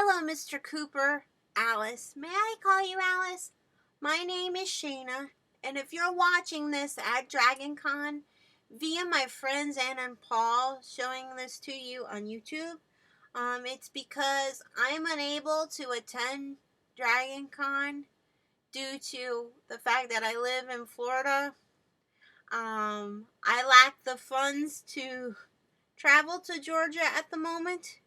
Hello, Mr. Cooper. Alice. May I call you Alice? My name is Shana, and if you're watching this at DragonCon via my friends Anna and Paul showing this to you on YouTube, it's because I'm unable to attend DragonCon due to the fact that I live in Florida. I lack the funds to travel to Georgia at the moment.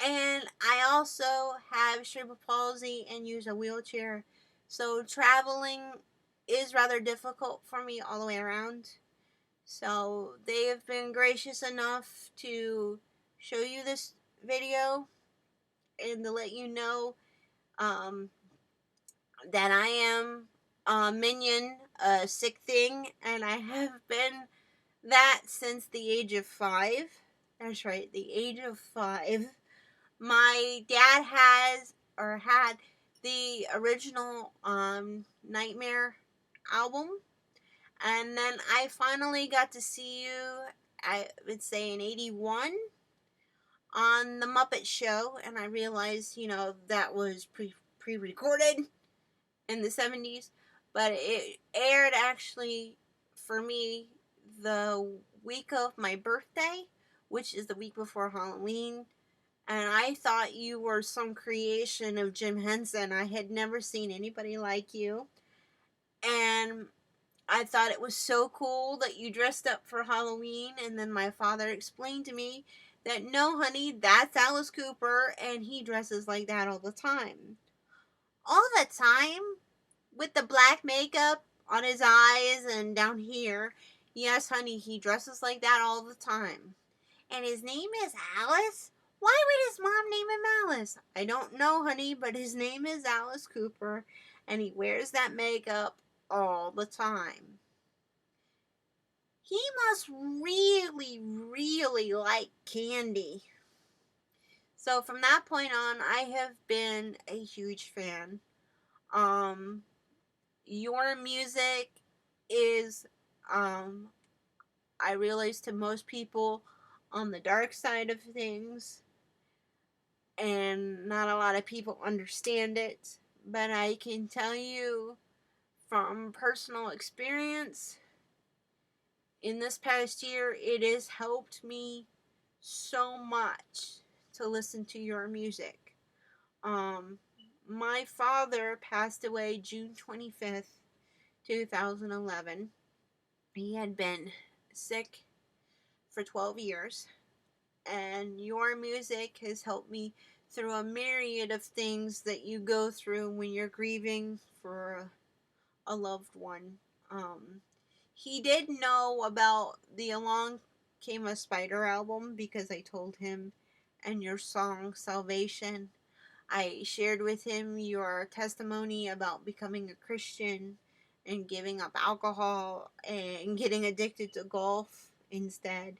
And I also have cerebral palsy and use a wheelchair. So traveling is rather difficult for me all the way around. So they have been gracious enough to show you this video and to let you know um, that I am a Minion, a sick thing, and I have been that since the age of 5. That's right, the age of 5. My dad had the original Nightmare album, and then I finally got to see you, I would say in 81 on the Muppet Show, and I realized, that was pre-recorded in the 70s, but it aired actually for me the week of my birthday, which is the week before Halloween. And I thought you were some creation of Jim Henson. I had never seen anybody like you. And I thought it was so cool that you dressed up for Halloween. And then my father explained to me that no, honey, that's Alice Cooper. And he dresses like that all the time. All the time? With the black makeup on his eyes and down here. Yes, honey, he dresses like that all the time. And his name is Alice? Why would his mom name him Alice? I don't know, honey, but his name is Alice Cooper, and he wears that makeup all the time. He must really, really like candy. So from that point on, I have been a huge fan. Your music is, I realize, to most people on the dark side of things, and not a lot of people understand it, but I can tell you from personal experience in this past year, it has helped me so much to listen to your music. My father passed away June 25th, 2011. He had been sick for 12 years, and your music has helped me through a myriad of things that you go through when you're grieving for a loved one. He did know about the Along Came a Spider album because I told him, and your song Salvation. I shared with him your testimony about becoming a Christian and giving up alcohol and getting addicted to golf instead,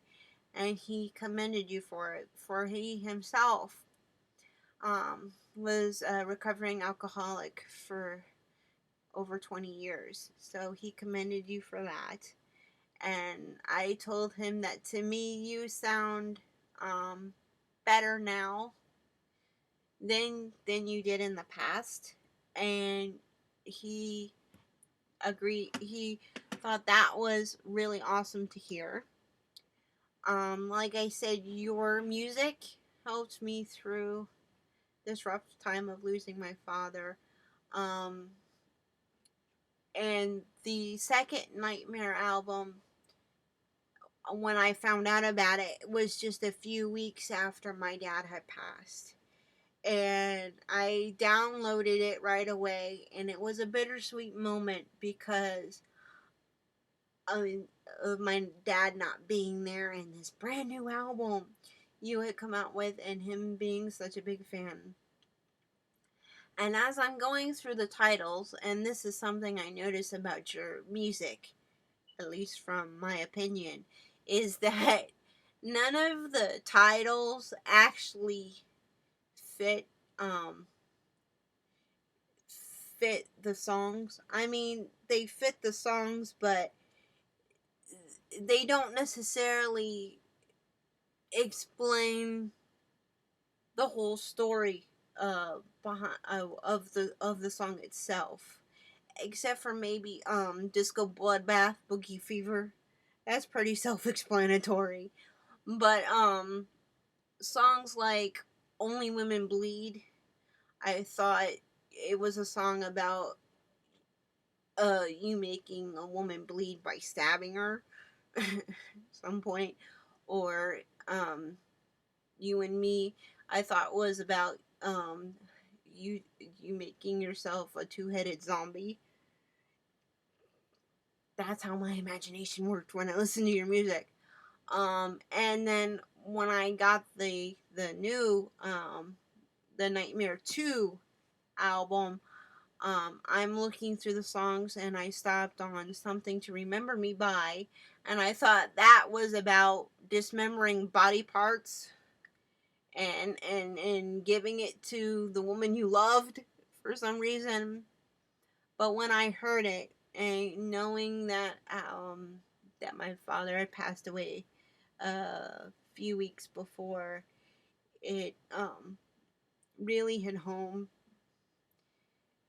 and he commended you for it. For he himself was a recovering alcoholic for over 20 years, so he commended you for that. And I told him that to me you sound better now than you did in the past, and he agreed. He thought that was really awesome to hear. Like I said, your music helped me through this rough time of losing my father. Um, and the second Nightmare album, when I found out about it, was just a few weeks after my dad had passed. And I downloaded it right away, and it was a bittersweet moment because of my dad not being there and this brand new album you had come out with, and him being such a big fan. And as I'm going through the titles, and this is something I notice about your music, at least from my opinion, is that none of the titles actually fit fit the songs. I mean, they fit the songs, but they don't necessarily explain the whole story behind of the song itself, except for maybe Disco Bloodbath Boogie Fever. That's pretty self-explanatory. But songs like Only Women Bleed, I thought it was a song about you making a woman bleed by stabbing her at some point, or um You and Me, I thought was about you you making yourself a two-headed zombie. That's how my imagination worked when I listened to your music. And then when I got the new the Nightmare 2 album, I'm looking through the songs and I stopped on Something to Remember Me By, and I thought that was about dismembering body parts and giving it to the woman you loved for some reason. But when I heard it, and knowing that my father had passed away a few weeks before, it really hit home.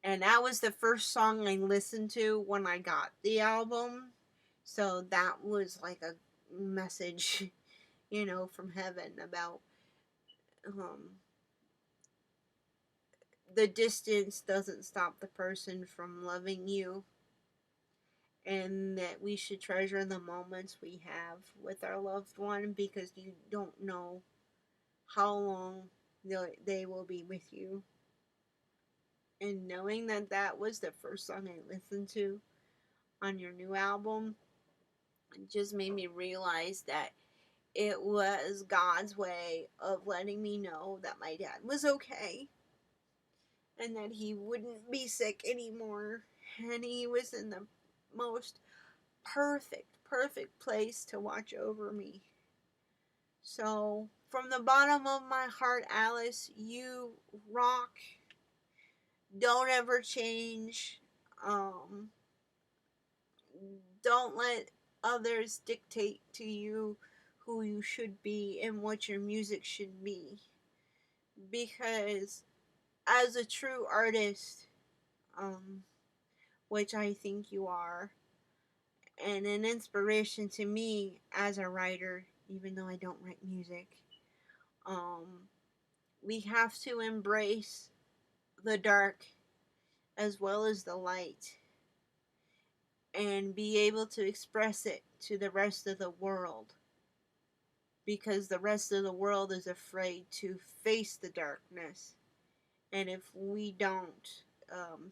And that was the first song I listened to when I got the album. So that was like a message, from heaven about um, the distance doesn't stop the person from loving you, and that we should treasure the moments we have with our loved one, because you don't know how long they will be with you. And knowing that that was the first song I listened to on your new album, it just made me realize that it was God's way of letting me know that my dad was okay and that he wouldn't be sick anymore, and he was in the most perfect place to watch over me. So, from the bottom of my heart, Alice, you rock. Don't ever change. Um, don't let others dictate to you who you should be and what your music should be. Because as a true artist, um, which I think you are, and an inspiration to me as a writer, even though I don't write music, um, we have to embrace the dark as well as the light and be able to express it to the rest of the world, because the rest of the world is afraid to face the darkness. And if we don't,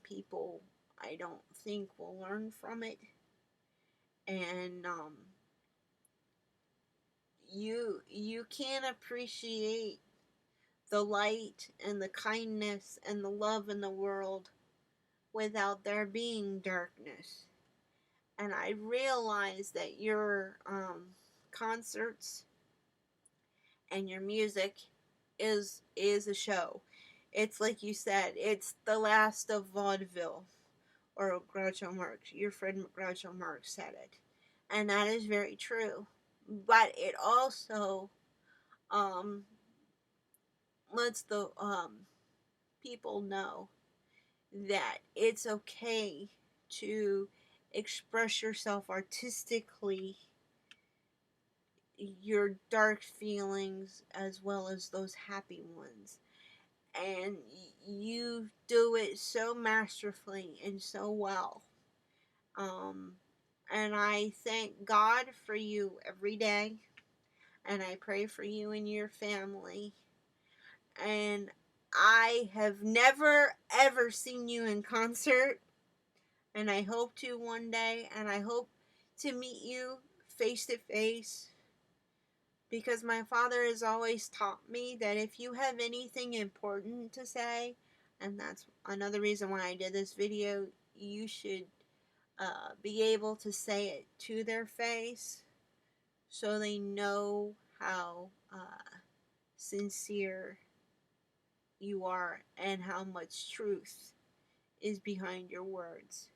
people, I don't think, will learn from it. And you can't appreciate the light and the kindness and the love in the world without there being darkness. And I realize that your concerts and your music is a show. It's like you said, it's the last of vaudeville, or Groucho Marx. Your friend Groucho Marx said it, and that is very true. But it also um, lets the people know that it's okay to express yourself artistically, your dark feelings as well as those happy ones. And you do it so masterfully and so well. Um, and I thank God for you every day. And I pray for you and your family. And I have never ever seen you in concert, and I hope to one day, and I hope to meet you face to face, because my father has always taught me that if you have anything important to say, and that's another reason why I did this video, you should be able to say it to their face so they know how sincere you are and how much truth is behind your words.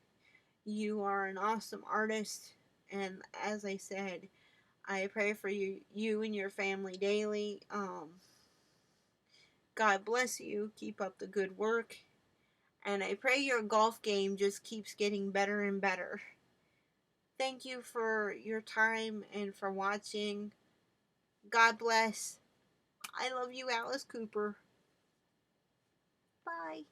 You are an awesome artist, and as I said, I pray for you and your family daily. God bless you. Keep up the good work. And I pray your golf game just keeps getting better and better. Thank you for your time and for watching. God bless. I love you, Alice Cooper. Bye.